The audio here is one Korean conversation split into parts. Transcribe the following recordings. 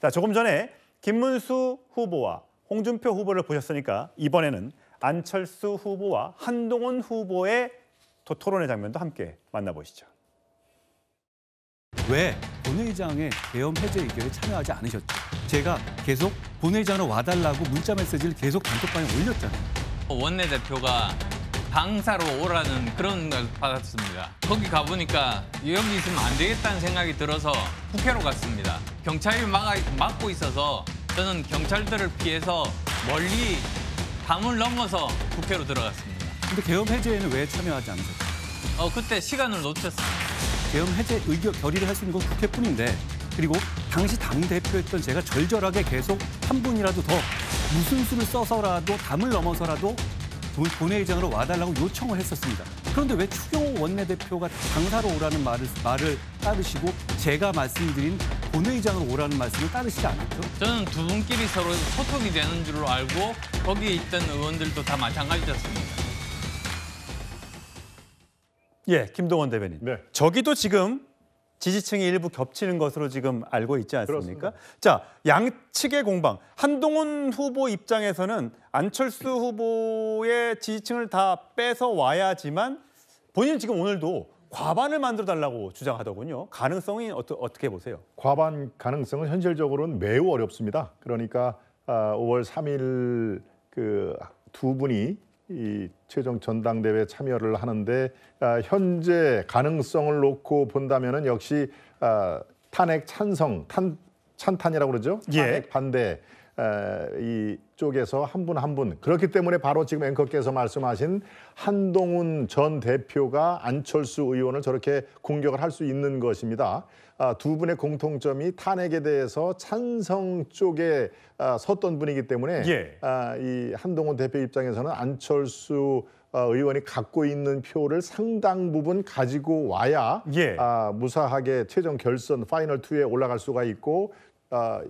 자, 조금 전에 김문수 후보와 홍준표 후보를 보셨으니까 이번에는 안철수 후보와 한동훈 후보의 토론의 장면도 함께 만나보시죠. 왜 본회의장의 계엄 해제 의결에 참여하지 않으셨죠? 제가 계속 본회의장으로 와달라고 문자 메시지를 계속 단톡방에 올렸잖아요. 원내대표가 당사로 오라는 그런 걸 받았습니다. 거기 가보니까 여기 있으면 안 되겠다는 생각이 들어서 국회로 갔습니다. 경찰이 막고 있어서 저는 경찰들을 피해서 멀리 담을 넘어서 국회로 들어갔습니다. 근데 계엄 해제에는 왜 참여하지 않으셨죠? 그때 시간을 놓쳤습니다. 계엄 해제 의결 결의를 할 수 있는 건 국회뿐인데, 그리고 당시 당대표였던 제가 절절하게 계속 한 분이라도 더 무슨 수를 써서라도 담을 넘어서라도 본회의장으로 와달라고 요청을 했었습니다. 그런데 왜 추경호 원내대표가 당사로 오라는 말을 따르시고 제가 말씀드린 본회의장으로 오라는 말씀을 따르시지 않았죠? 저는 두 분끼리 서로 소통이 되는 줄로 알고 거기에 있던 의원들도 다 마찬가지였습니다. 예, 김동원 대변인. 네. 저기도 지금 지지층이 일부 겹치는 것으로 지금 알고 있지 않습니까? 그렇습니다. 자, 양측의 공방. 한동훈 후보 입장에서는 안철수 후보의 지지층을 다 뺏어 와야지만 본인은 지금 오늘도 과반을 만들어 달라고 주장하더군요. 가능성이 어떻게 보세요? 과반 가능성은 현실적으로는 매우 어렵습니다. 그러니까 5월 3일 그 두 분이 이 최종 전당대회 참여를 하는데 현재 가능성을 놓고 본다면은 역시 탄핵 찬성, 찬탄이라고 그러죠. 탄핵 반대 이 쪽에서 한 분 한 분. 그렇기 때문에 바로 지금 앵커께서 말씀하신 한동훈 전 대표가 안철수 의원을 저렇게 공격을 할 수 있는 것입니다. 두 분의 공통점이 탄핵에 대해서 찬성 쪽에 섰던 분이기 때문에 이 한동훈 대표 입장에서는 안철수 의원이 갖고 있는 표를 상당 부분 가지고 와야 무사하게 최종 결선 파이널 2에 올라갈 수가 있고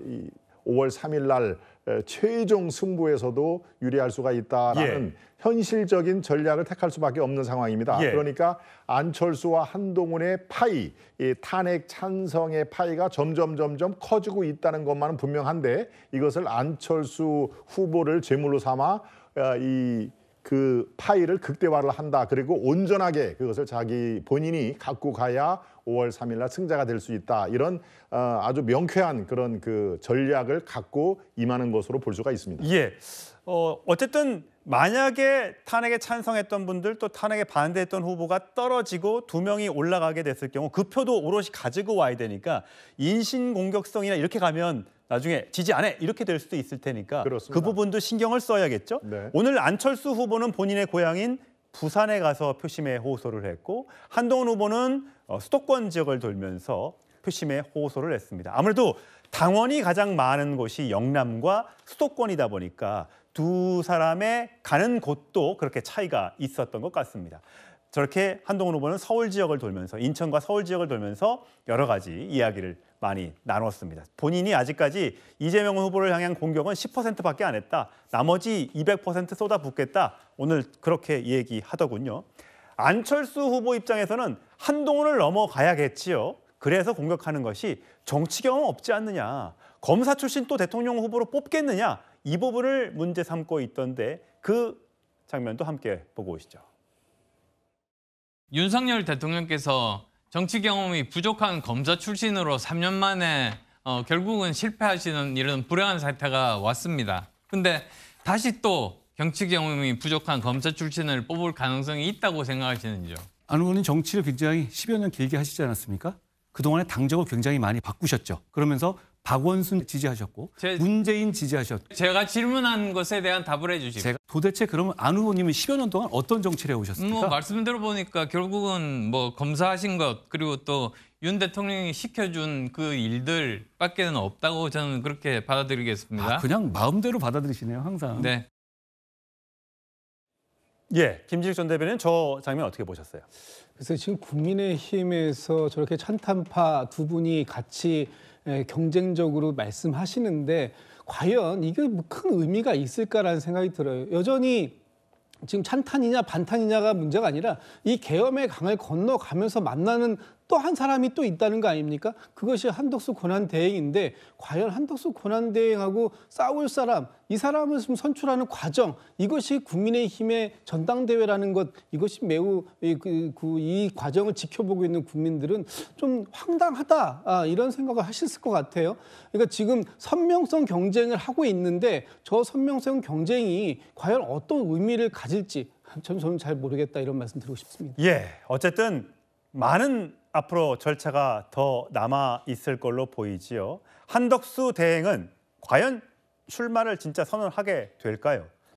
이 5월 3일 날 최종 승부에서도 유리할 수가 있다라는 현실적인 전략을 택할 수밖에 없는 상황입니다. 그러니까 안철수와 한동훈의 파이, 이 탄핵 찬성의 파이가 점점 커지고 있다는 것만은 분명한데 이것을 안철수 후보를 제물로 삼아 그 파이를 극대화를 한다. 그리고 온전하게 그것을 자기 본인이 갖고 가야 5월 3일 날 승자가 될 수 있다. 이런 아주 명쾌한 그런 그 전략을 갖고 임하는 것으로 볼 수가 있습니다. 어쨌든 만약에 탄핵에 찬성했던 분들 또 탄핵에 반대했던 후보가 떨어지고 두 명이 올라가게 됐을 경우 그 표도 오롯이 가지고 와야 되니까 인신공격성이나 이렇게 가면 나중에 지지 안 해 이렇게 될 수도 있을 테니까 그렇습니다. 그 부분도 신경을 써야겠죠. 오늘 안철수 후보는 본인의 고향인 부산에 가서 표심의 호소를 했고 한동훈 후보는 수도권 지역을 돌면서 표심의 호소를 했습니다. 아무래도 당원이 가장 많은 곳이 영남과 수도권이다 보니까 두 사람의 가는 곳도 그렇게 차이가 있었던 것 같습니다. 저렇게 한동훈 후보는 서울 지역을 돌면서 인천과 서울 지역을 돌면서 여러 가지 이야기를 많이 나눴습니다. 본인이 아직까지 이재명 후보를 향한 공격은 10%밖에 안 했다. 나머지 200% 쏟아붓겠다. 오늘 그렇게 얘기하더군요. 안철수 후보 입장에서는 한동훈을 넘어가야겠지요. 그래서 공격하는 것이 정치 경험 없지 않느냐. 검사 출신 또 대통령 후보로 뽑겠느냐. 이 부분을 문제 삼고 있던데 그 장면도 함께 보고 오시죠. 윤석열 대통령께서 정치 경험이 부족한 검사 출신으로 3년 만에 결국은 실패하시는 이런 불행한 사태가 왔습니다. 근데 다시 또 정치 경험이 부족한 검사 출신을 뽑을 가능성이 있다고 생각하시는지요? 안 의원님 정치를 굉장히 10여 년 길게 하시지 않았습니까? 그동안에 당적을 굉장히 많이 바꾸셨죠. 그러면서 박원순 지지하셨고 문재인 지지하셨고 제가 질문한 것에 대한 답을 해주시고 도대체 그러면 안 의원님은 10여 년 동안 어떤 정치를 해오셨습니까? 말씀 들어보니까 결국은 검사하신 것 그리고 또 윤 대통령이 시켜준 그 일들밖에는 없다고 저는 그렇게 받아들이겠습니다. 그냥 마음대로 받아들이시네요, 항상. 네. 김진욱 전 대변인 저 장면 어떻게 보셨어요? 그래서 지금 국민의힘에서 저렇게 찬탄파 두 분이 같이 경쟁적으로 말씀하시는데 과연 이게 큰 의미가 있을까라는 생각이 들어요. 여전히 지금 찬탄이냐 반탄이냐가 문제가 아니라 이 계엄의 강을 건너가면서 만나는 또 또 한 사람이 또 있다는 거 아닙니까? 그것이 한덕수 권한대행인데 과연 한덕수 권한대행하고 싸울 사람, 이 사람을 좀 선출하는 과정, 이것이 국민의힘의 전당대회라는 것, 이것이 매우 이 과정을 지켜보고 있는 국민들은 좀 황당하다, 이런 생각을 하셨을 것 같아요. 그러니까 지금 선명성 경쟁을 하고 있는데 저 선명성 경쟁이 과연 어떤 의미를 가질지 저는 잘 모르겠다, 이런 말씀 드리고 싶습니다. 예, 어쨌든 많은 앞으로 절차가 더 남아 있을 걸로 보이지요. 한덕수 대행은 과연 출마를 진짜 선언하게 될까요?